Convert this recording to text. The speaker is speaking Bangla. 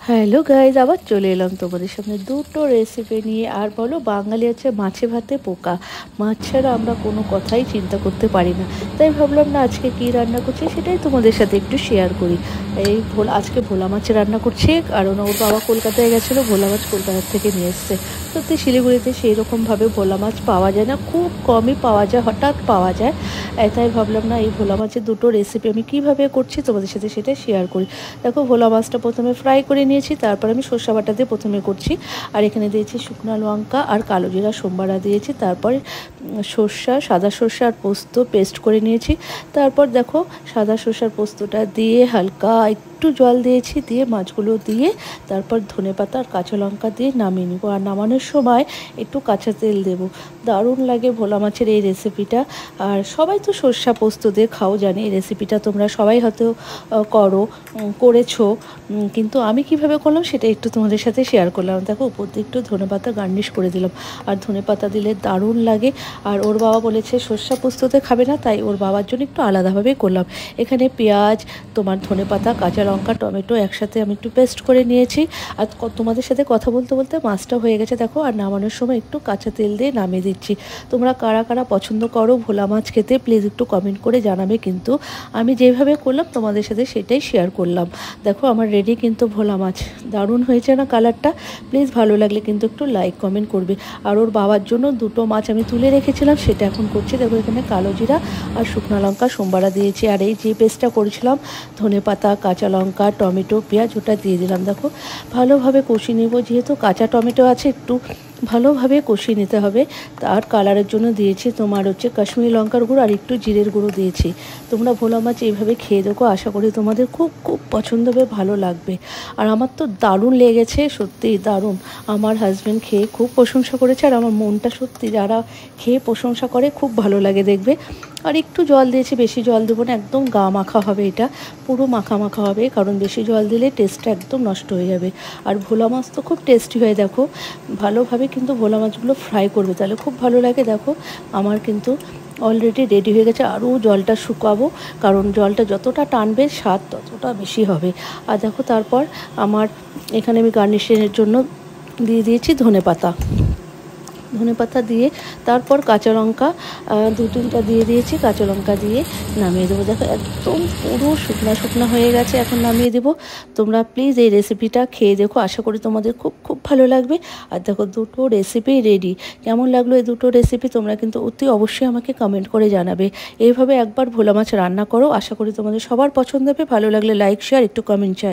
হ্যালো গাইজ, আবার চলে এলাম তোমাদের সামনে দুটো রেসিপি নিয়ে। আর বলো, বাঙালি আছে মাছে ভাতে পোকা, মাছ ছাড়া আমরা কোনো কথাই চিন্তা করতে পারি না। তাই ভাবলাম না আজকে কী রান্না করছি সেটাই তোমাদের সাথে একটু শেয়ার করি। আজকে ভোলা মাছ রান্না করছি, কারণ ওর বাবা কলকাতায় গেছিলো, ভোলা মাছ কলকাতার থেকে নিয়ে এসছে। সত্যি শিলিগুড়িতে সেই রকমভাবে ভোলা মাছ পাওয়া যায় না, খুব কমই পাওয়া যায়, হঠাৎ পাওয়া যায়। তাই ভাবলাম না এই ভোলা মাছের দুটো রেসিপি আমি কীভাবে করছি তোমাদের সাথে সেটা শেয়ার করি। দেখো, ভোলা মাছটা প্রথমে ফ্রাই করে নিয়েছি, তারপর আমি সর্ষে বাটা দিয়ে প্রথমে করছি। আর এখানে দিয়েছি শুকনো লঙ্কা আর কালো জিরা সোমবারা দিয়েছি, তারপর সাদা সর্ষে আর পোস্ত পেস্ট করে নিয়েছি। তারপর দেখো, সাদা সর্ষের পোস্তটা দিয়ে হালকা একটু জল দিয়েছি, দিয়ে মাছগুলো দিয়ে তারপর ধনেপাতা আর কাঁচা লঙ্কা দিয়ে নামিয়ে নেবো। আর নামানোর সময় একটু কাঁচা তেল দেবো। দারুণ লাগে ভোলা মাছের এই রেসিপিটা। আর সবাই তো সর্ষা পোস্ত দিয়ে খাও, জানি এই রেসিপিটা তোমরা সবাই হয়তো করেছো, কিন্তু আমি কিভাবে করলাম সেটা একটু তোমাদের সাথে শেয়ার করলাম। দেখো, উপর দিয়ে একটু ধনেপাতা গার্নিশ করে দিলাম। আর ধনেপাতা দিলে দারুণ লাগে। আর ওর বাবা বলেছে সর্ষা পোস্ততে খাবে না, তাই ওর বাবার জন্য একটু আলাদাভাবে করলাম। এখানে পেঁয়াজ, তোমার ধনেপাতা, কাঁচা লঙ্কা, টমেটো একসাথে আমি একটু পেস্ট করে নিয়েছি। আর তোমাদের সাথে কথা বলতে বলতে মাছটা হয়ে গেছে দেখো। আর নামানোর সময় একটু কাঁচা তেল দিয়ে নামিয়ে দিচ্ছি। তোমরা কারা কারা পছন্দ করো ভোলা মাছ খেতে, প্লিজ একটু কমেন্ট করে জানাবে। কিন্তু আমি যেভাবে করলাম তোমাদের সাথে সেটাই শেয়ার করলাম। দেখো, আমার রেডি কিন্তু ভোলা মাছ। দারুণ হয়েছে না কালারটা? প্লিজ ভালো লাগলে কিন্তু একটু লাইক কমেন্ট করবে। আর ওর বাবার জন্য দুটো মাছ আমি তুলে রেখেছিলাম, সেটা এখন করছি। দেখো, এখানে কালো জিরা আর শুকনো লঙ্কা সোমবারা দিয়েছি। আর এই যে পেস্টটা করেছিলাম, ধনেপাতা, কাঁচা লঙ্কা, টমেটো, পেঁয়াজ, ওটা দিয়ে দিলাম। দেখো, ভালোভাবে কষিয়ে নেব। যেহেতু কাঁচা টমেটো আছে, একটু ভালোভাবে কষিয়ে নিতে হবে। তার কালারের জন্য দিয়েছি তোমার কাশ্মীরি লঙ্কার গুঁড়ো আর একটু জিরের গুঁড়ো দিয়েছি। তোমরা ভোলা মাছ এইভাবে খেয়ে দেখো, আশা করি তোমাদের খুব খুব পছন্দ হবে, ভালো লাগবে। আর আমার তো দারুণ লেগেছে, সত্যিই দারুণ। আমার হাজব্যান্ড খেয়ে খুব প্রশংসা করেছে। আর আমার মনটা সত্যি, যারা খেয়ে প্রশংসা করে খুব ভালো লাগে দেখবে। আর একটু জল দিয়েছি, বেশি জল দেবো না, একদম গা মাখা হবে, এটা পুরো মাখা মাখা হবে, কারণ বেশি জল দিলে টেস্টটা একদম নষ্ট হয়ে যাবে। আর ভোলা মাছ তো খুব টেস্টি হয়। দেখো, ভালোভাবে কিন্তু ভোলা মাছগুলো ফ্রাই করবে, তাহলে খুব ভালো লাগে। দেখো, আমার কিন্তু অলরেডি রেডি হয়ে গেছে। আরও জলটা শুকাবো, কারণ জলটা যতটা টানবে স্বাদ ততটা বেশি হবে। আর দেখো, তারপর আমার এখানে আমি গার্নিশের জন্য দিয়ে দিয়েছি ধনেপাতা দিয়ে তারপর কাঁচা লঙ্কা 2-3টা দিয়ে দিয়েছি, কাঁচা লঙ্কা দিয়ে নামিয়ে দেবো। দেখো, একদম পুরো শুকনো হয়ে গেছে, এখন নামিয়ে দেবো। তোমরা প্লিজ এই রেসিপিটা খেয়ে দেখো, আশা করি তোমাদের খুব খুব ভালো লাগবে। আর দেখো, দুটো রেসিপি রেডি। কেমন লাগলো এই দুটো রেসিপি তোমরা কিন্তু অতি অবশ্যই আমাকে কমেন্ট করে জানাবে। এইভাবে একবার ভোলা মাছ রান্না করো, আশা করি তোমাদের সবার পছন্দ হবে। ভালো লাগলে লাইক, শেয়ার, একটু কমেন্ট চাই।